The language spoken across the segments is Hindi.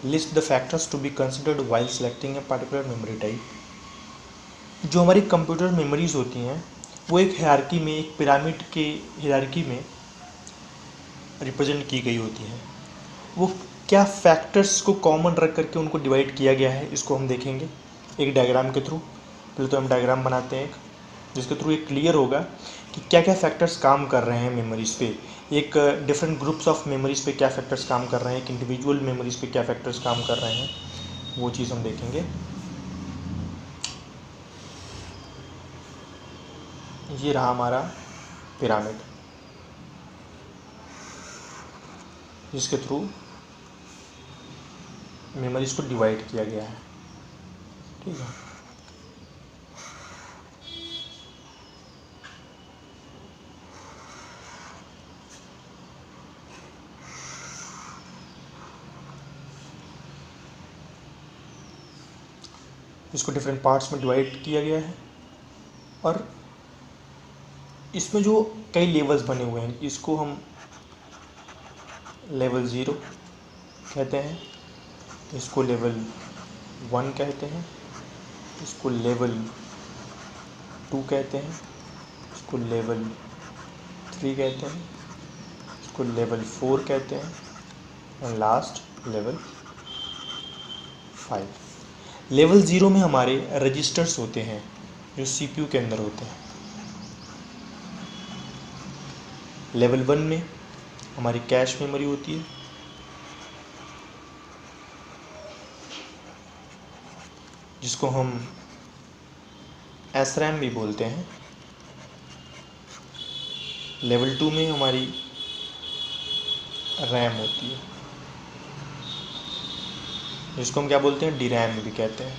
List the factors to be considered while selecting a particular memory type. जो हमारी कंप्यूटर मेमोरीज होती हैं वो एक हायरार्की में, एक पिरामिड के हायरार्की में रिप्रेजेंट की गई होती हैं। वो क्या फैक्टर्स को कॉमन रख करके उनको डिवाइड किया गया है, इसको हम देखेंगे एक डायग्राम के थ्रू। पहले तो हम डायग्राम बनाते हैं एक, जिसके थ्रू ये क्लियर होगा कि क्या क्या फैक्टर्स काम कर रहे हैं मेमोरीज पे, एक डिफरेंट ग्रुप्स ऑफ मेमोरीज पे क्या फैक्टर्स काम कर रहे हैं, एक इंडिविजुअल मेमोरीज पे क्या फैक्टर्स काम कर रहे हैं, वो चीज़ हम देखेंगे। ये रहा हमारा पिरामिड, जिसके थ्रू मेमोरीज को डिवाइड किया गया है। ठीक है, इसको डिफरेंट पार्ट्स में डिवाइड किया गया है और इसमें जो कई लेवल्स बने हुए हैं, इसको हम लेवल 0 कहते हैं, इसको लेवल 1 कहते हैं, इसको लेवल 2 कहते हैं, इसको लेवल 3 कहते हैं, इसको लेवल 4 कहते हैं और लास्ट लेवल 5। लेवल 0 में हमारे रजिस्टर्स होते हैं जो सीपीयू के अंदर होते हैं। लेवल 1 में हमारी कैश मेमोरी होती है, जिसको हम SRAM भी बोलते हैं। लेवल 2 में हमारी रैम होती है, जिसको हम क्या बोलते हैं, DRAM भी कहते हैं।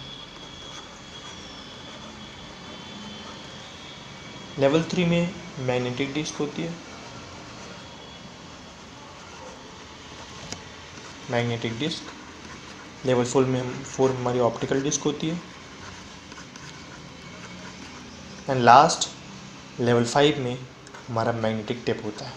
लेवल 3 में मैग्नेटिक डिस्क होती है, मैग्नेटिक डिस्क। लेवल 4 में हमारी ऑप्टिकल डिस्क होती है एंड लास्ट लेवल 5 में हमारा मैग्नेटिक टेप होता है।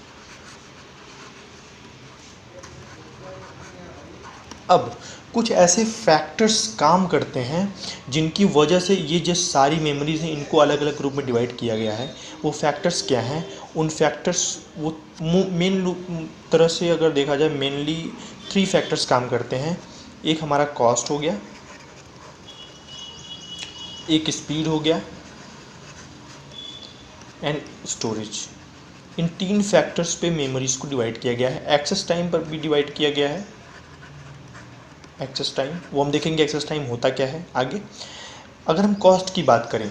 अब कुछ ऐसे फैक्टर्स काम करते हैं जिनकी वजह से ये जो सारी मेमोरीज हैं इनको अलग अलग ग्रुप में डिवाइड किया गया है। वो फैक्टर्स क्या हैं? उन फैक्टर्स वो मेन तरह से अगर देखा जाए मेनली 3 फैक्टर्स काम करते हैं। एक हमारा कॉस्ट हो गया, एक स्पीड हो गया एंड स्टोरेज। इन 3 फैक्टर्स पे मेमोरीज को डिवाइड किया गया है। एक्सेस टाइम पर भी डिवाइड किया गया है। एक्सेस टाइम वो हम देखेंगे एक्सेस टाइम होता क्या है आगे। अगर हम कॉस्ट की बात करें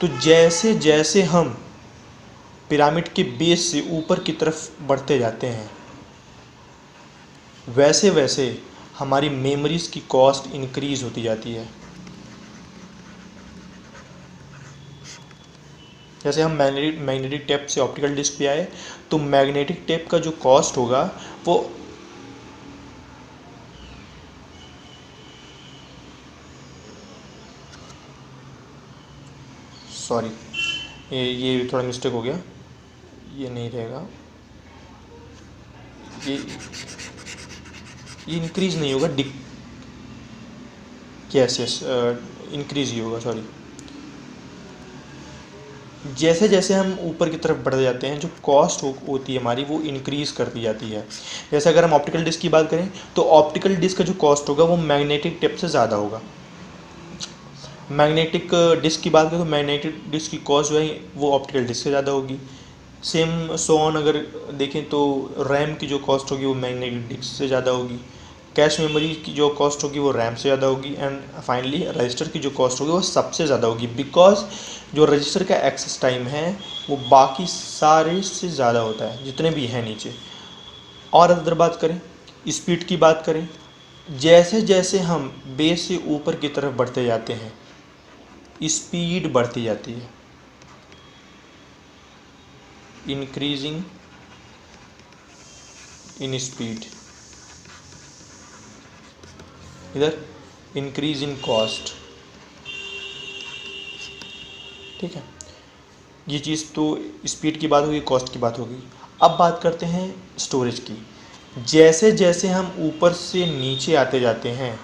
तो जैसे जैसे हम पिरामिड के बेस से ऊपर की तरफ बढ़ते जाते हैं वैसे वैसे हमारी मेमोरीज की कॉस्ट इंक्रीज होती जाती है। जैसे हम मैग्नेटिक टेप से ऑप्टिकल डिस्क पे आए तो मैग्नेटिक टेप का जो कॉस्ट होगा वो सॉरी ये थोड़ा मिस्टेक हो गया, ये नहीं रहेगा, ये इंक्रीज नहीं होगा, यस इंक्रीज ही होगा, सॉरी। जैसे जैसे हम ऊपर की तरफ बढ़ते जाते हैं जो कॉस्ट होती है हमारी वो इंक्रीज़ करती जाती है। जैसे अगर हम ऑप्टिकल डिस्क की बात करें तो ऑप्टिकल डिस्क का जो कॉस्ट होगा वो मैग्नेटिक टेप से ज़्यादा होगा। मैग्नेटिक डिस्क की बात करें तो मैग्नेटिक डिस्क की कॉस्ट जो है वो ऑप्टिकल डिस्क से ज़्यादा होगी। सेम सो ऑन अगर देखें तो रैम की जो कॉस्ट होगी वो मैग्नेटिक डिस्क से ज़्यादा होगी। कैश मेमोरी की जो कॉस्ट होगी वो रैम से ज़्यादा होगी एंड फाइनली रजिस्टर की जो कॉस्ट होगी वो सबसे ज़्यादा होगी, बिकॉज जो रजिस्टर का एक्सेस टाइम है वो बाकी सारे से ज़्यादा होता है जितने भी हैं नीचे। और अगर बात करें स्पीड की बात करें, जैसे जैसे हम बेस से ऊपर की तरफ बढ़ते जाते हैं स्पीड बढ़ती जाती है, इंक्रीजिंग इन स्पीड, इधर इंक्रीज इन कॉस्ट। ठीक है, ये चीज़ तो स्पीड की बात होगी, कॉस्ट की बात होगी। अब बात करते हैं स्टोरेज की। जैसे जैसे हम ऊपर से नीचे आते जाते हैं,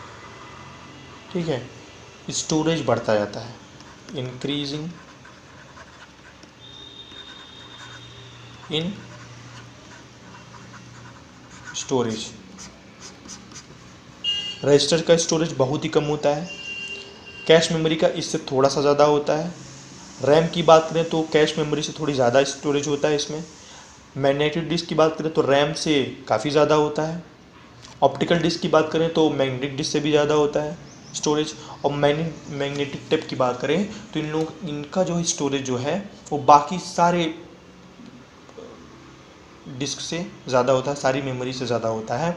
ठीक है, स्टोरेज बढ़ता जाता है, इंक्रीजिंग इन स्टोरेज। रजिस्टर का स्टोरेज बहुत ही कम होता है, कैश मेमोरी का इससे थोड़ा सा ज़्यादा होता है। रैम की बात करें तो कैश मेमोरी से थोड़ी ज़्यादा स्टोरेज होता है इसमें। मैग्नेटिक डिस्क की बात करें तो रैम से काफ़ी ज़्यादा होता है। ऑप्टिकल डिस्क की बात करें तो मैग्नेटिक डिस्क से भी ज़्यादा होता है स्टोरेज। और मैग्नेटिक टेप की बात करें तो इनका जो स्टोरेज जो है वो बाकी सारे डिस्क से ज़्यादा होता है, सारी मेमोरी से ज़्यादा होता है।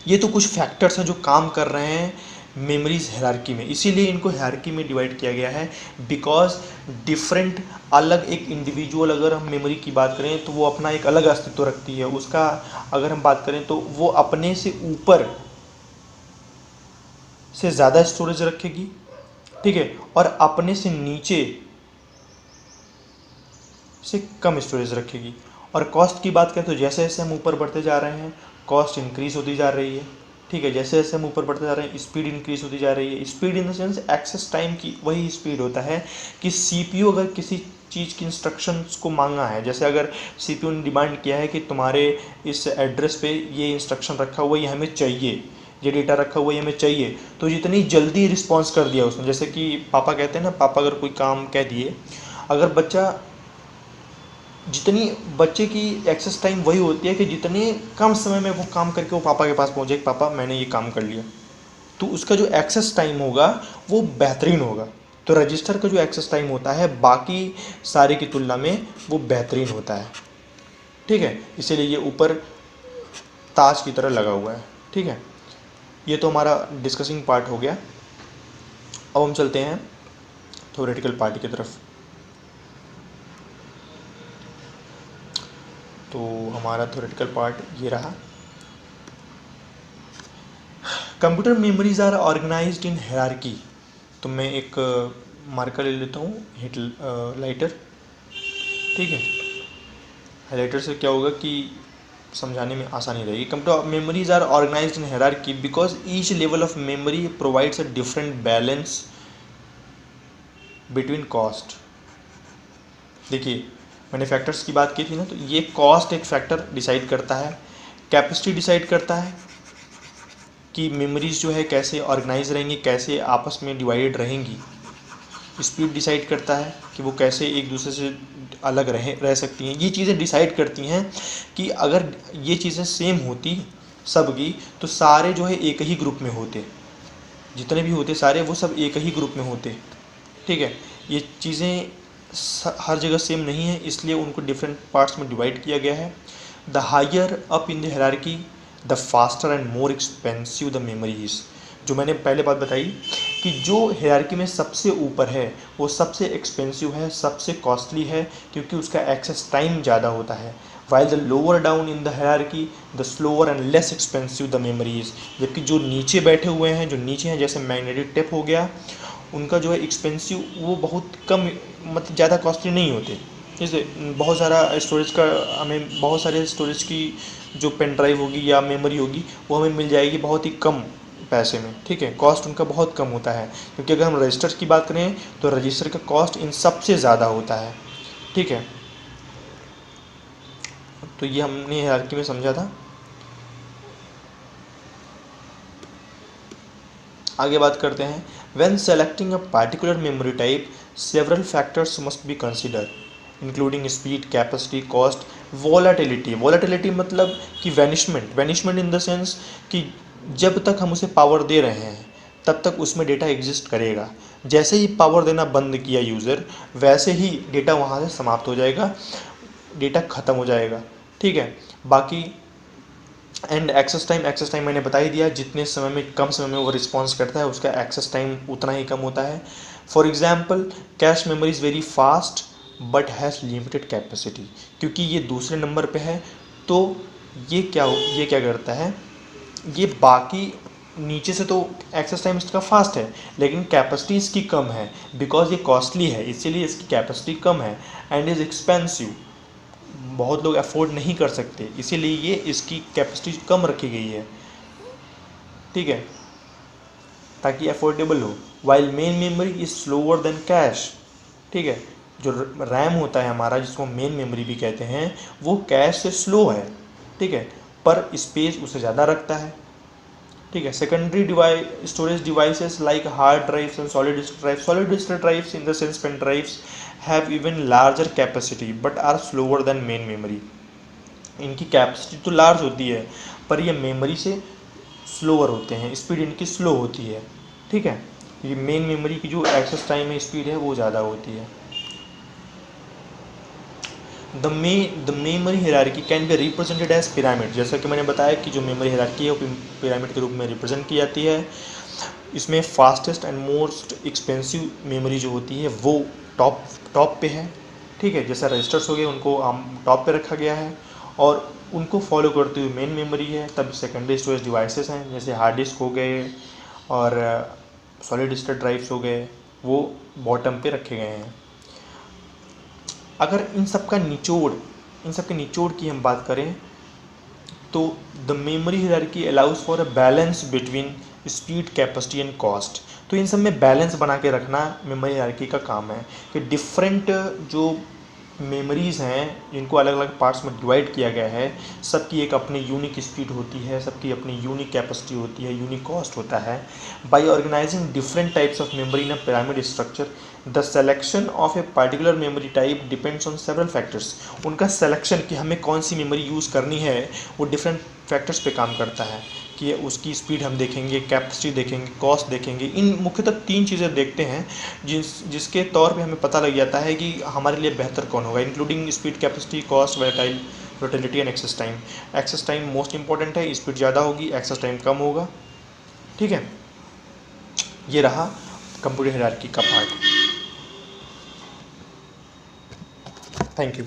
ये तो कुछ फैक्टर्स हैं जो काम कर रहे हैं मेमोरीज हायरार्की में, इसीलिए इनको हायरार्की में डिवाइड किया गया है। बिकॉज डिफरेंट अलग एक इंडिविजुअल, अगर हम मेमोरी की बात करें तो वो अपना एक अलग अस्तित्व रखती है उसका। अगर हम बात करें तो वो अपने से ऊपर से ज़्यादा स्टोरेज रखेगी, ठीक है, और अपने से नीचे से कम स्टोरेज रखेगी। और कॉस्ट की बात करें तो जैसे जैसे हम ऊपर बढ़ते जा रहे हैं कॉस्ट इंक्रीज होती जा रही है, ठीक है। जैसे जैसे हम ऊपर बढ़ते जा रहे हैं स्पीड इंक्रीज होती जा रही है। Speed in the sense access time की वही स्पीड होता है कि सीपीयू अगर किसी चीज़ की इंस्ट्रक्शंस को मांगा है, जैसे अगर सीपीयू ने डिमांड किया है कि तुम्हारे इस एड्रेस पे ये इंस्ट्रक्शन रखा हुआ है, ये हमें चाहिए, ये डेटा रखा हुआ है, ये हमें चाहिए, तो जितनी जल्दी रिस्पॉन्स कर दिया उसने। जैसे कि पापा कहते हैं ना, पापा अगर कोई काम कह दिए, अगर बच्चा जितनी बच्चे की एक्सेस टाइम वही होती है कि जितने कम समय में वो काम करके वो पापा के पास पहुँचे कि पापा मैंने ये काम कर लिया, तो उसका जो एक्सेस टाइम होगा वो बेहतरीन होगा। तो रजिस्टर का जो एक्सेस टाइम होता है बाकी सारे की तुलना में वो बेहतरीन होता है, ठीक है। इसीलिए ये ऊपर ताज की तरह लगा हुआ है, ठीक है। ये तो हमारा डिस्कसिंग पार्ट हो गया। अब हम चलते हैं थ्योरेटिकल पार्ट की तरफ। तो हमारा थ्योरेटिकल पार्ट ये रहा। Computer memories are organised in hierarchy. तो मैं एक मार्कर ले लेता हूँ, हाइलाइटर, ठीक है। हाइलाइटर से क्या होगा कि समझाने में आसानी रहेगी। Computer memories are organised in hierarchy because each level of memory provides a different balance between cost. देखिए मैंने फैक्टर्स की बात की थी ना, तो ये कॉस्ट एक फैक्टर डिसाइड करता है, कैपेसिटी डिसाइड करता है कि मेमोरीज जो है कैसे ऑर्गेनाइज रहेंगी, कैसे आपस में डिवाइडेड रहेंगी। स्पीड डिसाइड करता है कि वो कैसे एक दूसरे से अलग रह सकती हैं। ये चीज़ें डिसाइड करती हैं कि अगर ये चीज़ें सेम होती सबकी तो सारे जो है एक ही ग्रुप में होते, जितने भी होते सारे वो सब एक ही ग्रुप में होते, ठीक है। ये चीज़ें हर जगह सेम नहीं है, इसलिए उनको डिफरेंट पार्ट्स में डिवाइड किया गया है। The higher up in the hierarchy the faster and more expensive the memory is. जो मैंने पहले बात बताई कि जो हायरार्की में सबसे ऊपर है वो सबसे एक्सपेंसिव है, सबसे कॉस्टली है, क्योंकि उसका एक्सेस टाइम ज़्यादा होता है। While the lower down in the hierarchy the slower and less expensive the memory is. जबकि जो नीचे बैठे हुए हैं, जो नीचे हैं, जैसे मैग्नेटिक टेप हो गया, उनका जो है एक्सपेंसिव वो बहुत कम, मतलब ज़्यादा कॉस्टली नहीं होते। जैसे बहुत सारा स्टोरेज का हमें बहुत सारे स्टोरेज की जो पेन ड्राइव होगी या मेमोरी होगी वो हमें मिल जाएगी बहुत ही कम पैसे में, ठीक है। कॉस्ट उनका बहुत कम होता है, क्योंकि अगर हम रजिस्टर की बात करें तो रजिस्टर का कॉस्ट इन सबसे ज़्यादा होता है, ठीक है। तो ये हमने हायरार्की में समझा था। आगे बात करते हैं। When selecting a particular memory type several factors must be consider including speed, capacity, cost, volatility. Volatility मतलब कि वैनिशमेंट इन द सेंस कि जब तक हम उसे पावर दे रहे हैं तब तक उसमें डेटा एग्जिस्ट करेगा। जैसे ही पावर देना बंद किया यूज़र, वैसे ही डेटा वहाँ से समाप्त हो जाएगा, डेटा ख़त्म हो जाएगा, ठीक है। बाकी एंड एक्सेस टाइम मैंने बता ही दिया, जितने समय में कम समय में वो रिस्पॉन्स करता है उसका एक्सेस टाइम उतना ही कम होता है। For example cache memory is very fast but has limited capacity. क्योंकि ये दूसरे नंबर पे है तो ये क्या करता है, ये बाकी नीचे से तो एक्सेस टाइम इसका फास्ट है लेकिन कैपेसिटी इसकी कम है, बिकॉज ये कॉस्टली है इसीलिए इसकी कैपेसिटी कम है, एंड इज़ एक्सपेंसिव बहुत लोग अफोर्ड नहीं कर सकते, इसीलिए ये इसकी कैपेसिटी कम रखी गई है, ठीक है, ताकि अफोर्डेबल हो। While main memory is slower then cash, ठीक है, जो रैम होता है हमारा, जिसको मेन मेमोरी भी कहते हैं, वो कैश से स्लो है, ठीक है, पर स्पेस उसे ज़्यादा रखता है, ठीक है। Secondary storage devices like hard drives and solid state drives in the sense pen drives have even larger capacity but are slower than main memory. इनकी कैपेसिटी तो लार्ज होती है, पर ये मेमोरी से स्लोअर होते हैं, स्पीड इनकी स्लो होती है, ठीक है। ये मेन मेमोरी की जो एक्सेस टाइम है, स्पीड है, वो ज़्यादा होती है। The memory hierarchy can be represented age pyramid, जैसा कि मैंने बताया कि जो मेमोरी हायरार्की है वो पिरामिड के रूप में रिप्रेजेंट की जाती है। इसमें fastest and most expensive memory जो होती है वो टॉप पे है, ठीक है, जैसे रजिस्टर्स हो गए उनको हम टॉप पे रखा गया है, और उनको फॉलो करते हुए मेन मेमोरी है। तब सेकेंडरी स्टोरेज डिवाइसेस हैं, जैसे हार्ड डिस्क हो गए और सॉलिड स्टेट ड्राइव्स हो गए, वो बॉटम पे रखे गए हैं। अगर इन सब के निचोड़ की हम बात करें तो the memory hierarchy allows for a balance between speed, capacity and cost. तो इन सब में बैलेंस बना के रखना मेमोरी हायरार्की का काम है, कि डिफरेंट जो मेमोरीज़ हैं जिनको अलग अलग पार्ट्स में डिवाइड किया गया है, सबकी एक अपनी यूनिक स्पीड होती है, सबकी अपनी यूनिक कैपेसिटी होती है, यूनिक कॉस्ट होता है। By organising different types of memory in a pyramid structure, the selection of a particular memory type depends on several factors. उनका सेलेक्शन कि हमें कौन सी मेमोरी यूज़ करनी है, वो डिफरेंट फैक्टर्स पे काम करता है, कि उसकी स्पीड हम देखेंगे, कैपेसिटी देखेंगे, कॉस्ट देखेंगे। इन मुख्यतः 3 चीज़ें देखते हैं जिसके तौर पे हमें पता लग जाता है कि हमारे लिए बेहतर कौन होगा, including speed, capacity, cost, volatility and access time. Access time most important है, स्पीड ज़्यादा होगी, एक्सेस टाइम कम होगा, ठीक है। ये रहा कंप्यूटर हायरार्की का पार्ट। Thank you.